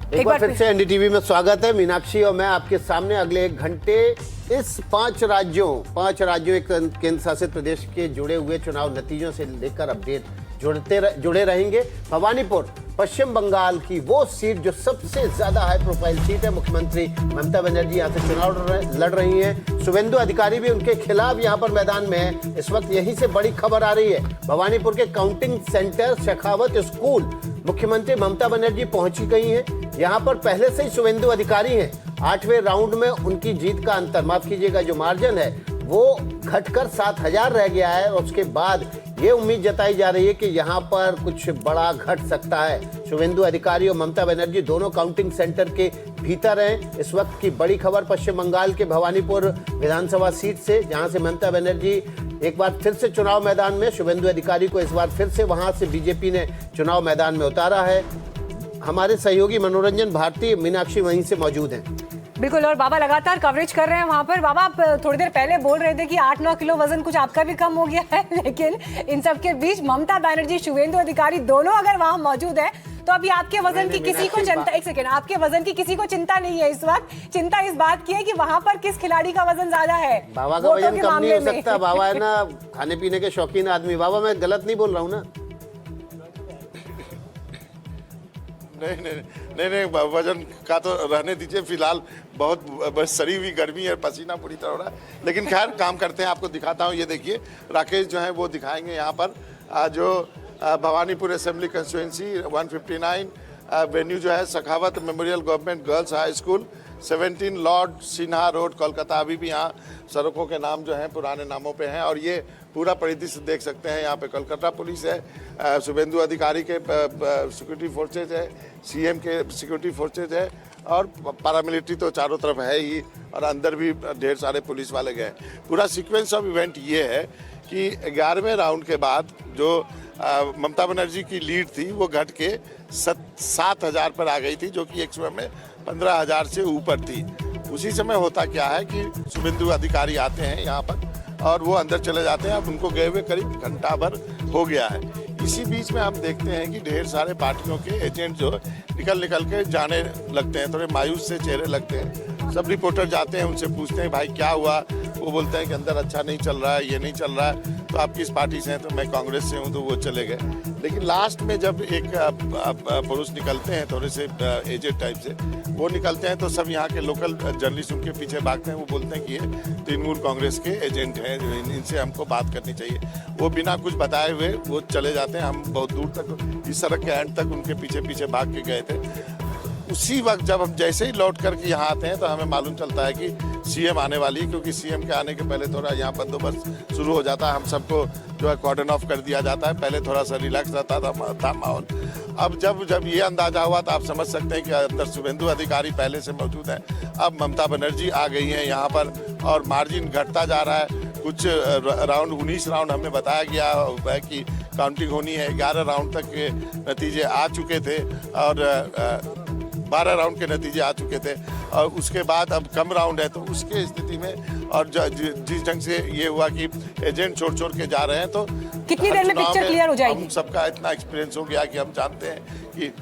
एक बार फिर से एनडीटीवी में स्वागत है। मीनाक्षी और मैं आपके सामने अगले 1 घंटे इस 5 राज्यों एक केंद्र शासित प्रदेश के जुड़े हुए चुनाव नतीजों से लेकर अपडेट जुड़े रहेंगे। भवानीपुर पश्चिम बंगाल की वो सीट जो सबसे ज्यादा हाई प्रोफाइल सीट है। मुख्यमंत्री ममता बनर्जी यहाँ से चुनाव लड़ रही हैं। शुभेंदु अधिकारी भी उनके खिलाफ यहाँ पर मैदान में है। इस वक्त यहीं से बड़ी खबर आ रही है। भवानीपुर के काउंटिंग सेंटर शेखावत स्कूल मुख्यमंत्री ममता बनर्जी पहुंची गई हैं। यहाँ पर पहले से ही शुभेंदु अधिकारी हैं। 8वें राउंड में उनकी जीत का अंतर, माफ कीजिएगा, जो मार्जिन है वो घटकर 7000 रह गया है। और उसके बाद ये उम्मीद जताई जा रही है कि यहाँ पर कुछ बड़ा घट सकता है। शुभेंदु अधिकारी और ममता बनर्जी दोनों काउंटिंग सेंटर के भीतर हैं। इस वक्त की बड़ी खबर पश्चिम बंगाल के भवानीपुर विधानसभा सीट से, जहां से ममता बनर्जी एक बार फिर से चुनाव मैदान में, शुभेंदु अधिकारी को इस बार फिर से वहां से बीजेपी ने चुनाव मैदान में उतारा है। हमारे सहयोगी मनोरंजन भारती मीनाक्षी वहीं से मौजूद हैं। बिल्कुल, और बाबा लगातार कवरेज कर रहे हैं वहां पर। बाबा, आप थोड़ी देर पहले बोल रहे थे कि 8-9 किलो वजन कुछ आपका भी कम हो गया है, लेकिन इन सब के बीच ममता बनर्जी, शुभेंदु अधिकारी दोनों अगर वहां मौजूद है तो अभी आपके वजन की किसी को चिंता, एक सेकेंड, आपके वजन की किसी को चिंता नहीं है। इस वक्त चिंता इस बात की है कि वहां पर किस खिलाड़ी का वजन ज्यादा है। बाबा का वजन कम नहीं हो सकता। बाबा है ना खाने पीने के शौकीन आदमी। बाबा मैं गलत नहीं बोल रहा हूँ ना? नहीं, वजन का तो रहने दीजिए। फिलहाल बहुत सड़ी हुई गर्मी है, पसीना पूरी तरह हो रहा है। लेकिन खैर काम करते हैं, आपको दिखाता हूँ। ये देखिए राकेश जो है वो दिखाएंगे यहाँ पर जो भवानीपुर असेंबली कंस्टिट्यूएंसी 159 वेन्यू जो है Sakhawat Memorial Government Girls High School 17 Lord Sinha Road Kolkata. अभी भी यहाँ सड़कों के नाम जो हैं पुराने नामों पे हैं। और ये पूरा परिदृश्य देख सकते हैं। यहाँ पे कोलकाता पुलिस है, शुभेंदु अधिकारी के सिक्योरिटी फोर्सेज है, सीएम के सिक्योरिटी फोर्सेज है, और पैरामिलिट्री तो चारों तरफ है ही, और अंदर भी ढेर सारे पुलिस वाले गए। पूरा सीक्वेंस ऑफ इवेंट ये है कि 11वें राउंड के बाद जो ममता बनर्जी की लीड थी वो घट के 7000 पर आ गई थी, जो कि एक समय में 15000 से ऊपर थी। उसी समय होता क्या है कि शुभेंदु अधिकारी आते हैं यहाँ पर और वो अंदर चले जाते हैं। अब उनको गए हुए करीब घंटा भर हो गया है। इसी बीच में हम देखते हैं कि ढेर सारे पार्टियों के एजेंट जो निकल के जाने लगते हैं, थोड़े मायूस से चेहरे लगते हैं। सब रिपोर्टर जाते हैं, उनसे पूछते हैं भाई क्या हुआ। वो बोलते हैं कि अंदर अच्छा नहीं चल रहा है, ये नहीं चल रहा है। तो आप किस पार्टी से हैं? तो मैं कांग्रेस से हूँ। तो वो चले गए। लेकिन लास्ट में जब एक पुरुष निकलते हैं थोड़े से एजेड टाइप से, वो निकलते हैं तो सब यहाँ के लोकल जर्नलिस्ट उनके पीछे भागते हैं। वो बोलते हैं कि ये तृणमूल कांग्रेस के एजेंट हैं, इनसे हमको बात करनी चाहिए। वो बिना कुछ बताए हुए वो चले जाते हैं। हम बहुत दूर तक इस सड़क के एंड तक उनके पीछे भाग के गए थे। उसी वक्त जब हम जैसे ही लौट करके यहाँ आते हैं तो हमें मालूम चलता है कि सीएम आने वाली है, क्योंकि सीएम के आने के पहले थोड़ा यहाँ बंदोबस्त शुरू हो जाता है। हम सबको जो है कॉर्डन ऑफ कर दिया जाता है। पहले थोड़ा सा रिलैक्स रहता था माहौल। अब जब ये अंदाजा हुआ तो आप समझ सकते हैं कि अंदर शुभेंदु अधिकारी पहले से मौजूद है। अब ममता बनर्जी आ गई हैं यहाँ पर और मार्जिन घटता जा रहा है। कुछ राउंड 19 राउंड हमें बताया गया है कि काउंटिंग होनी है। 11 राउंड तक के नतीजे आ चुके थे और 12 राउंड के नतीजे आ चुके थे। और उसके बाद अब कम राउंड है, तो उसके स्थिति में और जिस ढंग से ये हुआ कि एजेंट छोड़ के जा रहे हैं, तो कितनी देर में पिक्चर क्लियर हो जाएगी? हम सबका इतना एक्सपीरियंस हो गया कि हम जानते हैं कि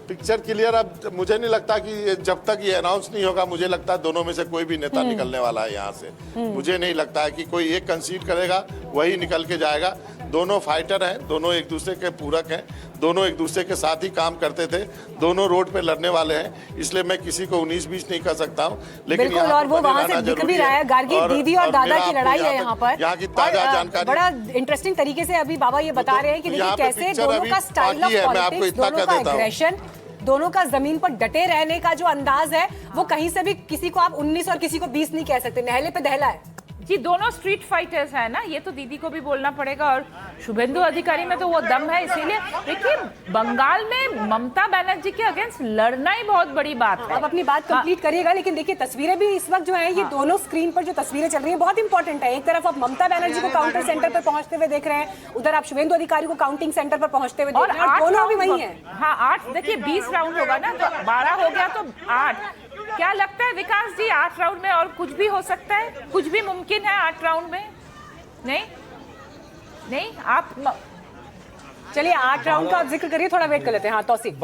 पिक्चर क्लियर। अब मुझे नहीं लगता कि जब तक ये अनाउंस नहीं होगा, मुझे लगता है दोनों में से कोई भी नेता निकलने वाला है यहाँ से। मुझे नहीं लगता है कि कोई एक कंसीड करेगा वही निकल के जाएगा। दोनों फाइटर हैं, दोनों एक दूसरे के पूरक हैं, दोनों एक दूसरे के साथ ही काम करते थे, दोनों रोड पे लड़ने वाले हैं। इसलिए मैं किसी को 19-20 नहीं कर सकता हूँ। लेकिन बिल्कुल, और वो वहाँ से दिख भी रहा है। गार्गी दीदी और दादा की लड़ाई है यहाँ पर। यहाँ की ताजा जानकारी बड़ा इंटरेस्टिंग तरीके से अभी बाबा ये बता रहे हैं कि देखिए कैसे दोनों का स्टाइल ऑफ पॉलिटिक्स, दोनों का एग्रेशन, दोनों का जमीन पर डटे रहने का जो अंदाज है, वो कहीं से भी किसी को आप 19 और किसी को 20 नहीं कह सकते। नहले पे दहला है जी। दोनों स्ट्रीट फाइटर्स हैं ना, ये तो दीदी को भी बोलना पड़ेगा। और शुभेंदु अधिकारी में तो वो दम है। इसीलिए देखिए बंगाल में ममता बनर्जी के अगेंस्ट लड़ना ही बहुत बड़ी बात है। आप अपनी बात कंप्लीट करिएगा, लेकिन देखिए तस्वीरें भी इस वक्त जो है ये दोनों स्क्रीन पर जो तस्वीरें चल रही है बहुत इंपॉर्टेंट है। एक तरफ आप ममता बनर्जी को काउंटर सेंटर पर पहुंचते हुए देख रहे हैं, उधर आप शुभेंदु अधिकारी को काउंटिंग सेंटर पर पहुंचते हुए देख रहे हैं, और दोनों भी वही है। हाँ 8, देखिए 20 राउंड होगा ना, तो 12 हो गया तो 8। क्या लगता है विकास जी 8 राउंड में और कुछ भी हो सकता है? कुछ भी मुमकिन है 8 राउंड में? नहीं आप चलिए 8 राउंड का आप जिक्र करिए, थोड़ा वेट कर लेते हैं। हाँ तौसीफ।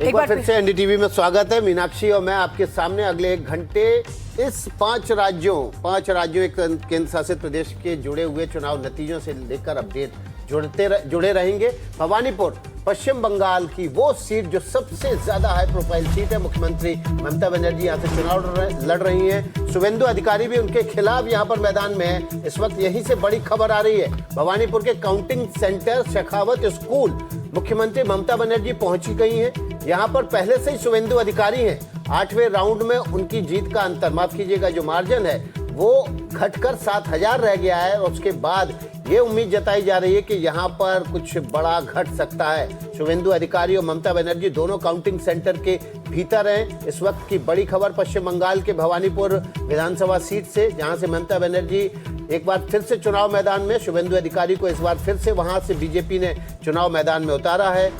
एक बार फिर से एनडीटीवी में स्वागत है। मीनाक्षी और मैं आपके सामने अगले एक घंटे इस पांच राज्यों एक केंद्र शासित प्रदेश के जुड़े हुए चुनाव नतीजों से लेकर अपडेट जुड़े रहेंगे। भवानीपुर पश्चिम बंगाल की वो सीट जो सबसे ज्यादा हाई प्रोफाइल सीट है, मुख्यमंत्री ममता बनर्जी यहाँ से चुनाव लड़ रही हैं। शुभेंदु अधिकारी भी उनके खिलाफ यहाँ पर मैदान में है। इस वक्त यहीं से बड़ी खबर आ रही है। भवानीपुर के काउंटिंग सेंटर शेखावत स्कूल मुख्यमंत्री ममता बनर्जी पहुंची गई हैं। यहाँ पर पहले से ही शुभेंदु अधिकारी हैं। 8वें राउंड में उनकी जीत का अंतर, माफ कीजिएगा, जो मार्जिन है वो घटकर 7,000 रह गया है। और उसके बाद ये उम्मीद जताई जा रही है कि यहाँ पर कुछ बड़ा घट सकता है। शुभेंदु अधिकारी और ममता बनर्जी दोनों काउंटिंग सेंटर के भीतर हैं। इस वक्त की बड़ी खबर पश्चिम बंगाल के भवानीपुर विधानसभा सीट से, जहां से ममता बनर्जी एक बार फिर से चुनाव मैदान में, शुभेंदु अधिकारी को इस बार फिर से वहां से बीजेपी ने चुनाव मैदान में उतारा है।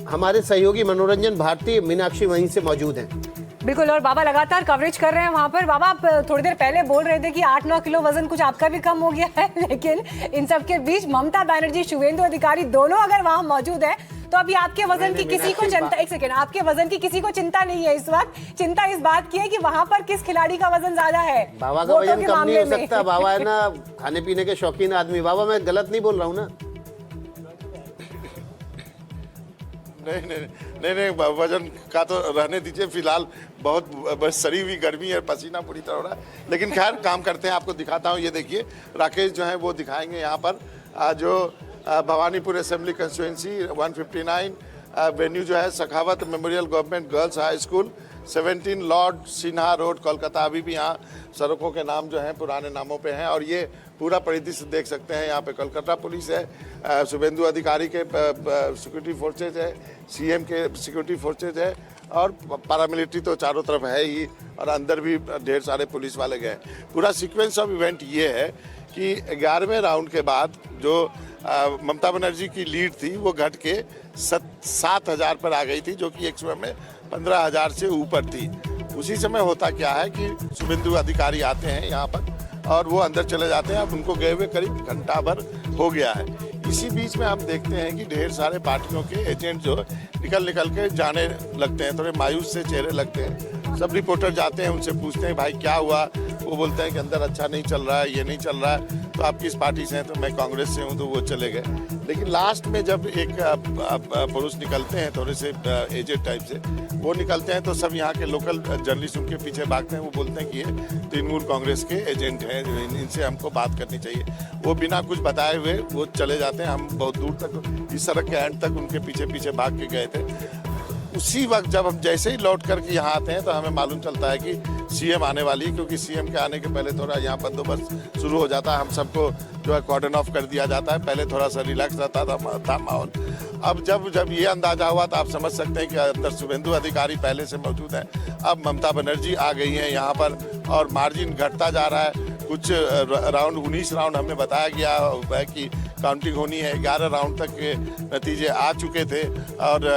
हमारे सहयोगी मनोरंजन भारती मीनाक्षी वहीं से मौजूद हैं। बिल्कुल, और बाबा लगातार कवरेज कर रहे हैं वहां पर। बाबा, आप थोड़ी देर पहले बोल रहे थे कि 8-9 किलो वजन कुछ आपका भी कम हो गया है, लेकिन इन सब के बीच ममता बनर्जी, शुभेंदु अधिकारी दोनों अगर वहां मौजूद है तो अभी आपके वजन की किसी को चिंता, एक सेकेंड, आपके वजन की किसी को चिंता नहीं है। इस वक्त चिंता इस बात की है कि वहां पर किस खिलाड़ी का वजन ज्यादा है। बाबा का वजन कम नहीं हो सकता। बाबा है ना खाने पीने के शौकीन आदमी। बाबा, मैं गलत नहीं बोल रहा हूँ ना? नहीं, वजन का तो रहने दीजिए। फिलहाल बहुत सड़ी हुई गर्मी है, पसीना पूरी तरह हो रहा है। लेकिन खैर काम करते हैं, आपको दिखाता हूँ। ये देखिए राकेश जो है वो दिखाएंगे यहाँ पर जो भवानीपुर असेंबली कंस्टिट्यूएंसी 159 वेन्यू जो है Sakhawat Memorial Government Girls High School 17 Lord Sinha Road Kolkata. अभी भी यहाँ सड़कों के नाम जो हैं पुराने नामों पे हैं। और ये पूरा परिदृश्य देख सकते हैं। यहाँ पे कोलकाता पुलिस है, शुभेंदु अधिकारी के सिक्योरिटी फोर्सेज है, सीएम के सिक्योरिटी फोर्सेज है, और पैरामिलिट्री तो चारों तरफ है ही, और अंदर भी ढेर सारे पुलिस वाले गए। पूरा सीक्वेंस ऑफ इवेंट ये है कि 11वें राउंड के बाद जो ममता बनर्जी की लीड थी वो घट के 7,000 पर आ गई थी, जो कि एक समय में 15,000 से ऊपर थी। उसी समय होता क्या है कि शुभेंदु अधिकारी आते हैं यहाँ पर और वो अंदर चले जाते हैं। अब उनको गए हुए करीब घंटा भर हो गया है। इसी बीच में हम देखते हैं कि ढेर सारे पार्टियों के एजेंट जो निकल के जाने लगते हैं, थोड़े मायूस से चेहरे लगते हैं। सब रिपोर्टर जाते हैं, उनसे पूछते हैं भाई क्या हुआ। वो बोलते हैं कि अंदर अच्छा नहीं चल रहा है, ये नहीं चल रहा है। तो आप किस पार्टी से हैं? तो मैं कांग्रेस से हूँ। तो वो चले गए। लेकिन लास्ट में जब एक पुरुष निकलते हैं थोड़े से एजेड टाइप से, वो निकलते हैं तो सब यहाँ के लोकल जर्नलिस्ट उनके पीछे भागते हैं। वो बोलते हैं कि ये तृणमूल कांग्रेस के एजेंट हैं, इनसे हमको बात करनी चाहिए। वो बिना कुछ बताए हुए वो चले जाते हैं। हम बहुत दूर तक इस सड़क के एंड तक उनके पीछे भाग के गए थे। उसी वक्त जब हम जैसे ही लौट करके यहाँ आते हैं तो हमें मालूम चलता है कि सीएम आने वाली है, क्योंकि सीएम के आने के पहले थोड़ा यहाँ बंदोबस्त शुरू हो जाता है। हम सबको जो है कॉर्डन ऑफ कर दिया जाता है। पहले थोड़ा सा रिलैक्स रहता था माहौल। अब जब ये अंदाजा हुआ तो आप समझ सकते हैं कि अंदर शुभेंदु अधिकारी पहले से मौजूद है। अब ममता बनर्जी आ गई हैं यहाँ पर और मार्जिन घटता जा रहा है। कुछ राउंड 19 राउंड हमें बताया गया है कि काउंटिंग होनी है। 11 राउंड तक के नतीजे आ चुके थे और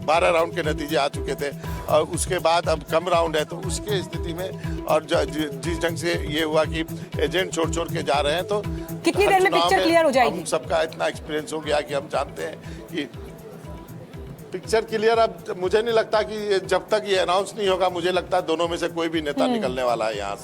12 राउंड के नतीजे आ चुके थे। और उसके बाद अब कम राउंड है, तो उसके स्थिति में और जिस ढंग से ये हुआ कि एजेंट छोड़ के जा रहे हैं, तो कितनी देर में पिक्चर क्लियर हो जाएगी? हम सबका इतना एक्सपीरियंस हो गया कि हम जानते हैं कि पिक्चर क्लियर। अब मुझे नहीं लगता कि जब तक ये अनाउंस नहीं होगा, मुझे लगता है दोनों में से कोई भी नेता निकलने वाला है यहाँ